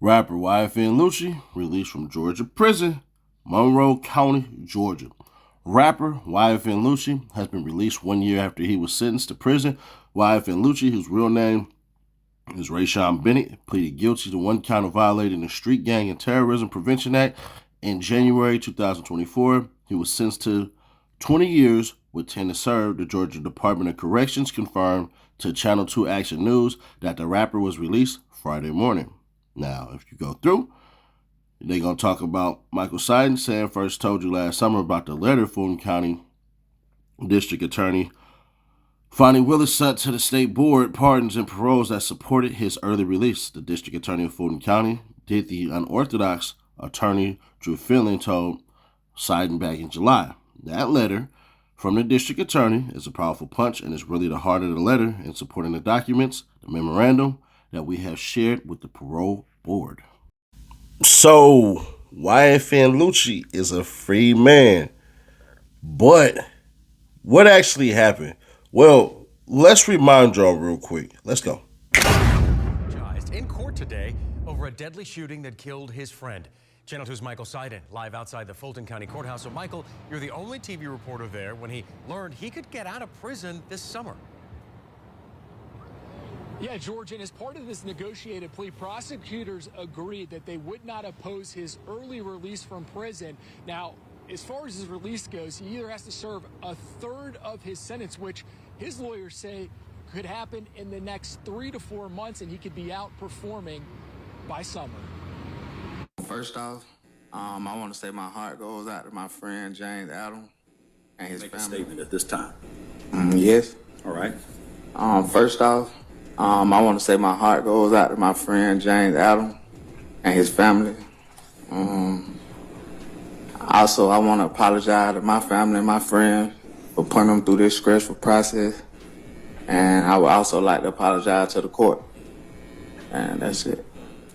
Rapper YFN Lucci released from Georgia prison, Monroe County, Georgia. Rapper YFN Lucci has been released 1 year after he was sentenced to prison. YFN Lucci, whose real name is Rayshawn Bennett, pleaded guilty to one count of violating the Street Gang and Terrorism Prevention Act in January 2024. He was sentenced to 20 years with 10 to serve. The Georgia Department of Corrections confirmed to Channel 2 Action News that the rapper was released Friday morning. Now, if you go through, they're going to talk about Michael Sidon saying, first told you last summer about the letter Fulton County District Attorney Fonnie Willis sent to the state board pardons and paroles that supported his early release. The district attorney of Fulton County did the unorthodox attorney Drew Finley told Sidon back in July. That letter from the district attorney is a powerful punch and is really the heart of the letter in supporting the documents, the memorandum that we have shared with the parole board. So, YFN Lucci is a free man. But what actually happened? Well, let's remind y'all real quick. Let's go. In court today over a deadly shooting that killed his friend. Channel 2's Michael Sidon live outside the Fulton County Courthouse. So, Michael, you're the only TV reporter there when he learned he could get out of prison this summer. Yeah, George, and as part of this negotiated plea, prosecutors agreed that they would not oppose his early release from prison. Now, as far as his release goes, he either has to serve a third of his sentence, which his lawyers say could happen in the next 3 to 4 months, and he could be out performing by summer. First off, I want to say my heart goes out to my friend James Adam and his family. Make a statement at this time. Yes. All right. First off, I want to say my heart goes out to my friend James Adam and his family. Also, I want to apologize to my family and my friends for putting them through this stressful process. And I would also like to apologize to the court. And that's it.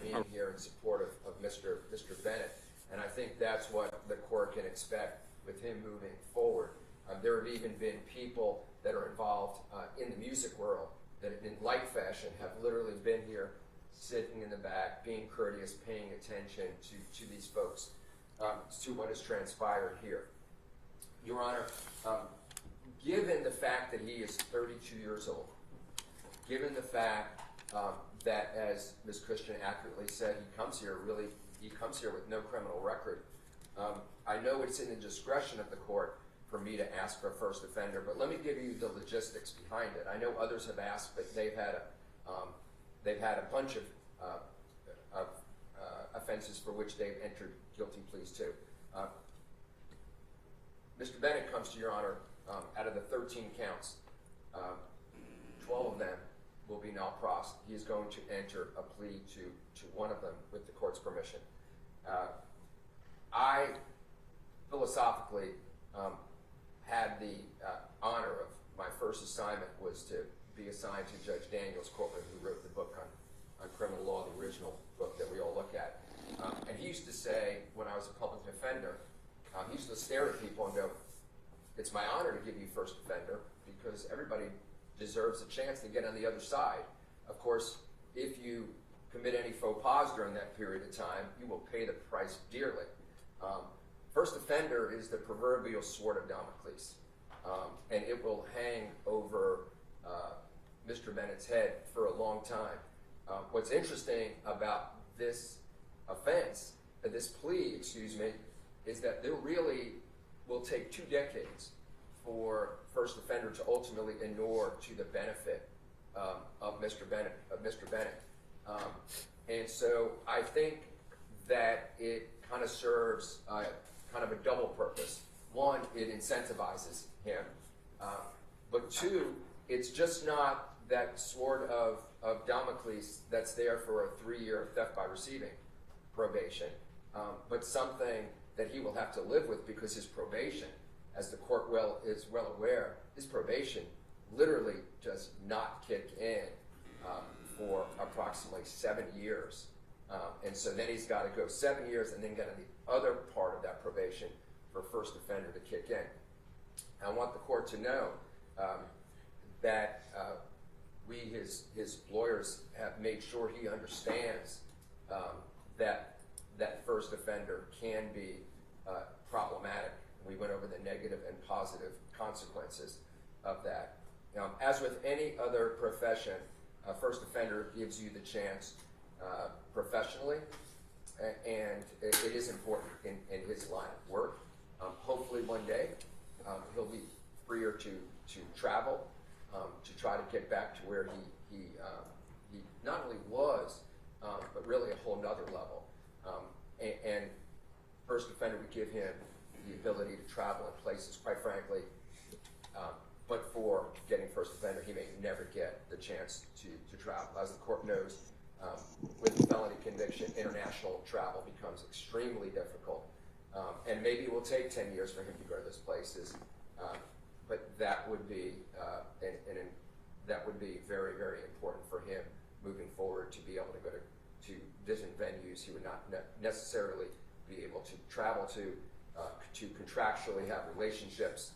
Being here in support of Mr. Bennett, and I think that's what the court can expect with him moving forward. There have even been people that are involved in the music world that in like fashion have literally been here, sitting in the back, being courteous, paying attention to these folks, to what has transpired here. Your Honor, given the fact that he is 32 years old, given the fact that, as Ms. Christian accurately said, he comes here with no criminal record, I know it's in the discretion of the court for me to ask for a first offender, but let me give you the logistics behind it. I know others have asked, but they've had a bunch of offenses for which they've entered guilty pleas to. Mr. Bennett comes to Your Honor out of the 13 counts. 12 of them will be null pros. He is going to enter a plea to one of them with the court's permission. I philosophically had the honor of my first assignment was to be assigned to Judge Daniel's courtroom, who wrote the book on criminal law, the original book that we all look at. And he used to say, when I was a public defender, he used to stare at people and go, "It's my honor to give you first offender because everybody deserves a chance to get on the other side. Of course, if you commit any faux pas during that period of time, you will pay the price dearly." First offender is the proverbial sword of Damocles, and it will hang over Mr. Bennett's head for a long time. What's interesting about this offense, this plea, is that there really will take 2 decades for first offender to ultimately inure to the benefit of Mr. Bennett. And so I think that it kind of serves kind of a double purpose. One, it incentivizes him, but two, it's just not that sword of Damocles that's there for a 3-year theft by receiving probation, but something that he will have to live with because his probation, as the court is well aware, his probation literally does not kick in for approximately 7 years. And so then he's got to go 7 years and then get on the other part of that probation for first offender to kick in. I want the court to know that we, his lawyers, have made sure he understands that first offender can be problematic. We went over the negative and positive consequences of that. As with any other profession, a first offender gives you the chance professionally, and it is important in his line of work. Hopefully one day he'll be freer to travel, to try to get back to where he not only was, but really a whole nother level. And first offender would give him the ability to travel in places, quite frankly, but for getting first offender, he may never get the chance to travel. As the court knows, with a felony conviction, international travel becomes extremely difficult. And maybe it will take 10 years for him to go to those places, but that would be that would be very, very important for him moving forward, to be able to go to visit venues he would not necessarily be able to travel to contractually have relationships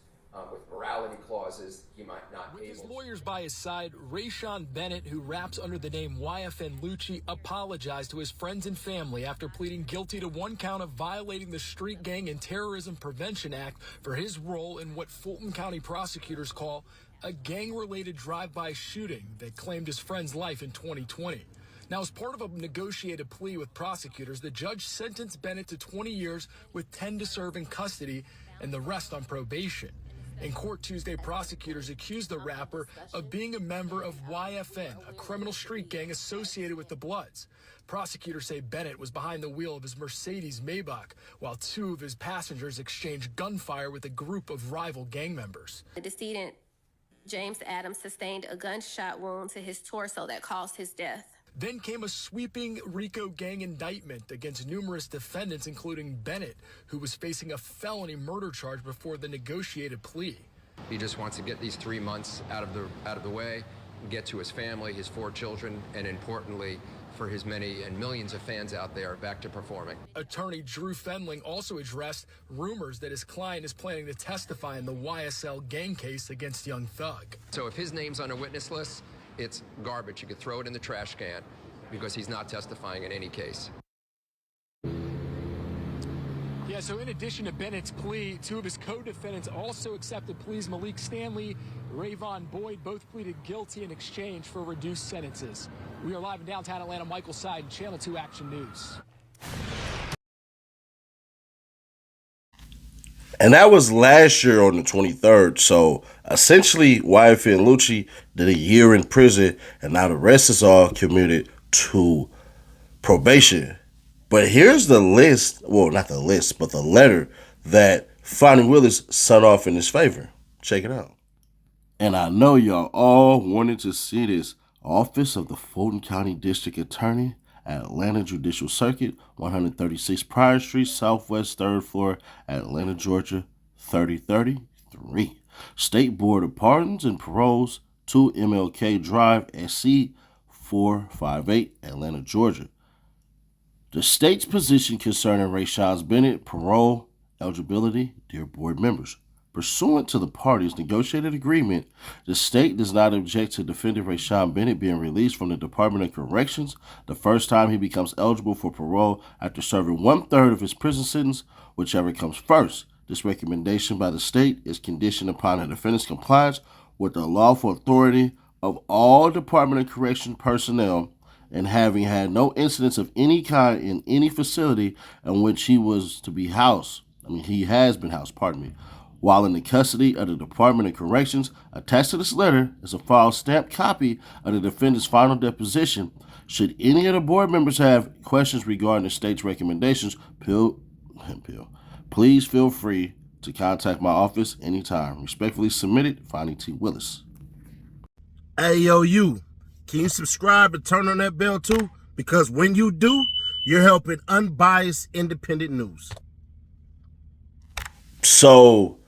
with morality clauses he might not be able to. With his lawyers by his side, Rayshawn Bennett, who raps under the name YFN Lucci, apologized to his friends and family after pleading guilty to one count of violating the Street Gang and Terrorism Prevention Act for his role in what Fulton County prosecutors call a gang-related drive-by shooting that claimed his friend's life in 2020. Now, as part of a negotiated plea with prosecutors, the judge sentenced Bennett to 20 years with 10 to serve in custody and the rest on probation. In court Tuesday, prosecutors accused the rapper of being a member of YFN, a criminal street gang associated with the Bloods. Prosecutors say Bennett was behind the wheel of his Mercedes Maybach, while two of his passengers exchanged gunfire with a group of rival gang members. The decedent, James Adams, sustained a gunshot wound to his torso that caused his death. Then came a sweeping RICO gang indictment against numerous defendants, including Bennett, who was facing a felony murder charge before the negotiated plea. He just wants to get these 3 months out of the way, get to his family, his 4 children, and importantly, for his many and millions of fans out there, back to performing. Attorney Drew Fendling also addressed rumors that his client is planning to testify in the YSL gang case against Young Thug. So if his name's on a witness list, it's garbage. You could throw it in the trash can because he's not testifying in any case. Yeah, so in addition to Bennett's plea, two of his co-defendants also accepted pleas. Malik Stanley, Rayvon Boyd both pleaded guilty in exchange for reduced sentences. We are live in downtown Atlanta. Michael Seiden, Channel 2 Action News. And that was last year on the 23rd. So essentially, YFN Lucci did a year in prison, and now the rest is all commuted to probation. But here's the list, well, not the list, but the letter that Fonnie Willis sent off in his favor. Check it out. And I know y'all all wanted to see this. Office of the Fulton County District Attorney, Atlanta Judicial Circuit, 136 Pryor Street, Southwest 3rd floor, Atlanta, Georgia, 3033. State Board of Pardons and Paroles, 2 MLK Drive, SC 458, Atlanta, Georgia. The state's position concerning Rayshawn Bennett parole eligibility, dear board members. Pursuant to the parties' negotiated agreement, the state does not object to defendant Rayshawn Bennett being released from the Department of Corrections the first time he becomes eligible for parole after serving 1/3 of his prison sentence, whichever comes first. This recommendation by the state is conditioned upon the defendant's compliance with the lawful authority of all Department of Corrections personnel and having had no incidents of any kind in any facility in which he was to be housed. He has been housed, while in the custody of the Department of Corrections. Attached to this letter is a file stamped copy of the defendant's final deposition. Should any of the board members have questions regarding the state's recommendations, please feel free to contact my office anytime. Respectfully submitted, Fonnie T. Willis. Hey, yo, you. Can you subscribe and turn on that bell too? Because when you do, you're helping unbiased, independent news. So,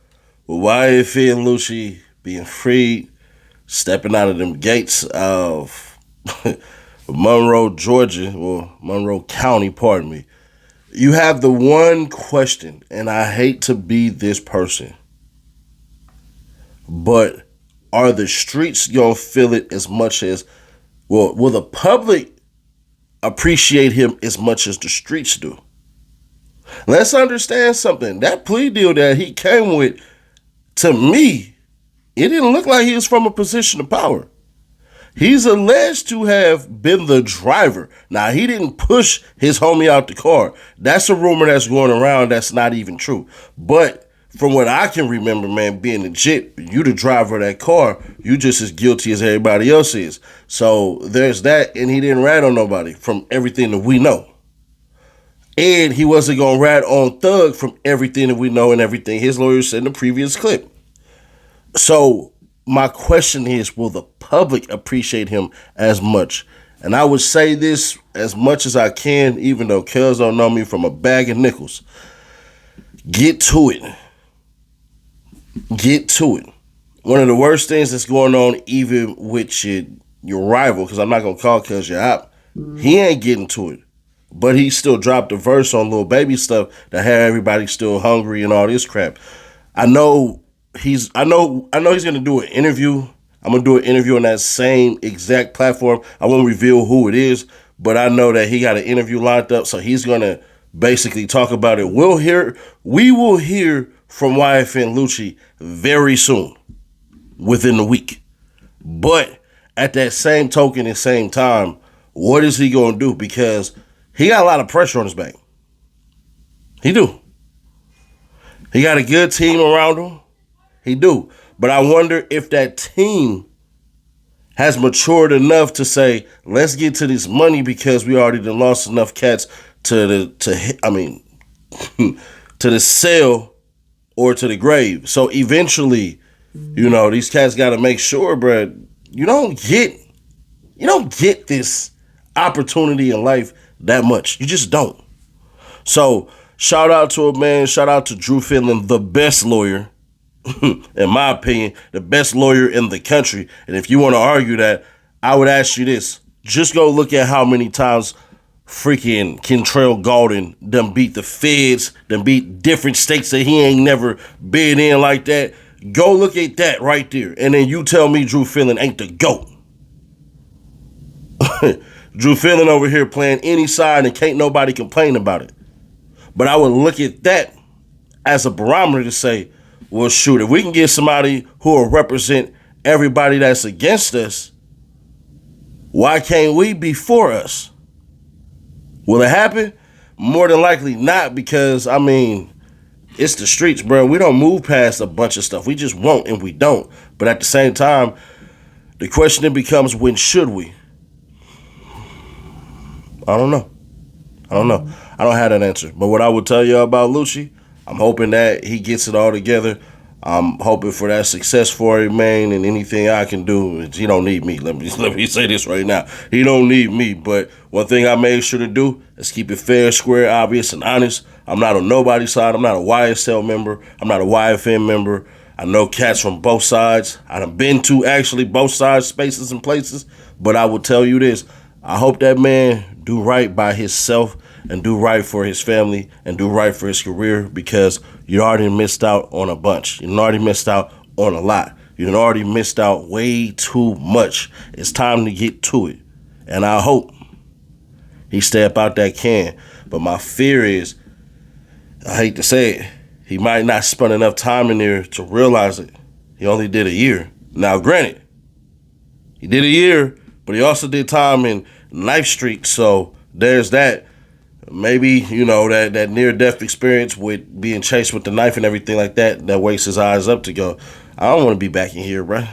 YFN Lucci being freed, stepping out of them gates of Monroe, Georgia, or Monroe County, you have the one question, and I hate to be this person, but are the streets gonna feel it as much as, will the public appreciate him as much as the streets do. Let's understand something. That plea deal that he came with, to me, it didn't look like he was from a position of power. He's alleged to have been the driver. Now, he didn't push his homie out the car. That's a rumor that's going around that's not even true. But from what I can remember, man, being legit, you the driver of that car, you just as guilty as everybody else is. So there's that, and he didn't rat on nobody from everything that we know. And he wasn't going to rat on Thug from everything that we know and everything his lawyer said in the previous clip. So my question is, will the public appreciate him as much? And I would say this as much as I can, even though Kels don't know me from a bag of nickels. Get to it. Get to it. One of the worst things that's going on, even with your rival, because I'm not going to call Kels your op, he ain't getting to it. But he still dropped a verse on Lil Baby stuff that had everybody still hungry and all this crap. I know he's gonna do an interview. I'm gonna do an interview on that same exact platform. I won't reveal who it is, but I know that he got an interview lined up, so he's gonna basically talk about it. We will hear from YFN Lucci very soon, within the week. But at that same token and same time, what is he gonna do? Because he got a lot of pressure on his back. He do. He got a good team around him. He do. But I wonder if that team has matured enough to say, let's get to this money because we already done lost enough cats to the cell or to the grave. So eventually, these cats got to make sure, bro, you don't get this opportunity in life that much. You just don't. So shout out to a man. Shout out to Drew Finland, the best lawyer, in my opinion, the best lawyer in the country. And if you want to argue that, I would ask you this. Just go look at how many times freaking Kentrell Gaulden done beat the feds, done beat different states that he ain't never been in like that. Go look at that right there. And then you tell me Drew Finland ain't the GOAT. Drew Finland over here playing any side and can't nobody complain about it. But I would look at that as a barometer to say, well, shoot, if we can get somebody who will represent everybody that's against us, why can't we be for us? Will it happen? More than likely not, because, it's the streets, bro. We don't move past a bunch of stuff. We just won't, and we don't. But at the same time, the question then becomes, when should we? I don't know. I don't have that answer. But what I would tell you about Lucci, I'm hoping that he gets it all together. I'm hoping for that success for him, man, and anything I can do. He don't need me. Let me say this right now. He don't need me. But one thing I made sure to do is keep it fair, square, obvious, and honest. I'm not on nobody's side. I'm not a YSL member. I'm not a YFN member. I know cats from both sides. I've been to actually both sides, spaces and places. But I will tell you this. I hope that man do right by himself and do right for his family and do right for his career, because you already missed out on a bunch. You already missed out on a lot. You already missed out way too much. It's time to get to it. And I hope he step out that can. But my fear is, I hate to say it, he might not spend enough time in there to realize it. He only did a year. Now, granted, he did a year, but he also did time in Knife Street, so there's that. Maybe, that near-death experience with being chased with the knife and everything like that wakes his eyes up to go, I don't want to be back in here, bro.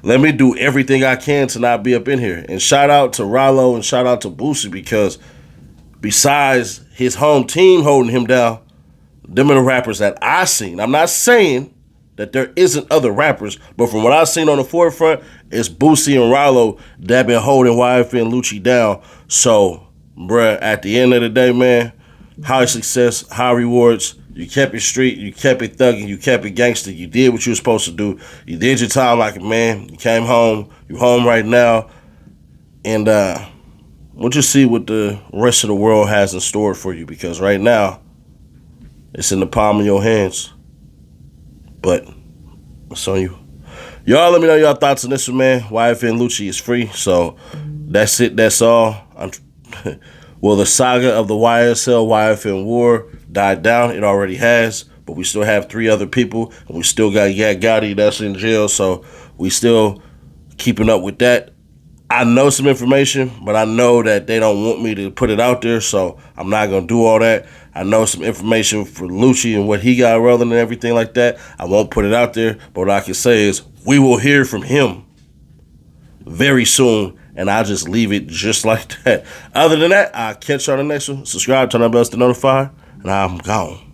Let me do everything I can to not be up in here. And shout out to Rollo and shout out to Boosie, because besides his home team holding him down, them are the rappers that I seen. I'm not saying that there isn't other rappers, but from what I've seen on the forefront, it's Boosie and Rollo that been holding YFN Lucci down. So, bruh, at the end of the day, man, high success, high rewards. You kept it street, you kept it thugging, you kept it gangster. You did what you were supposed to do. You did your time like a man. You came home. You're home right now. And we'll just see what the rest of the world has in store for you, because right now, it's in the palm of your hands. But it's on you. Y'all let me know your thoughts on this one, man. YFN Lucci is free. So that's it. That's all. I'm Will the saga of the YSL YFN war die down? It already has, but we still have 3 other people, and we still got Yak Gotti that's in jail, so we still keeping up with that. I know some information, but I know that they don't want me to put it out there, so I'm not going to do all that. I know some information for Lucci and what he got rolling and everything like that. I won't put it out there, but what I can say is we will hear from him very soon, and I'll just leave it just like that. Other than that, I'll catch you on the next one. Subscribe, turn on bells to notify, and I'm gone.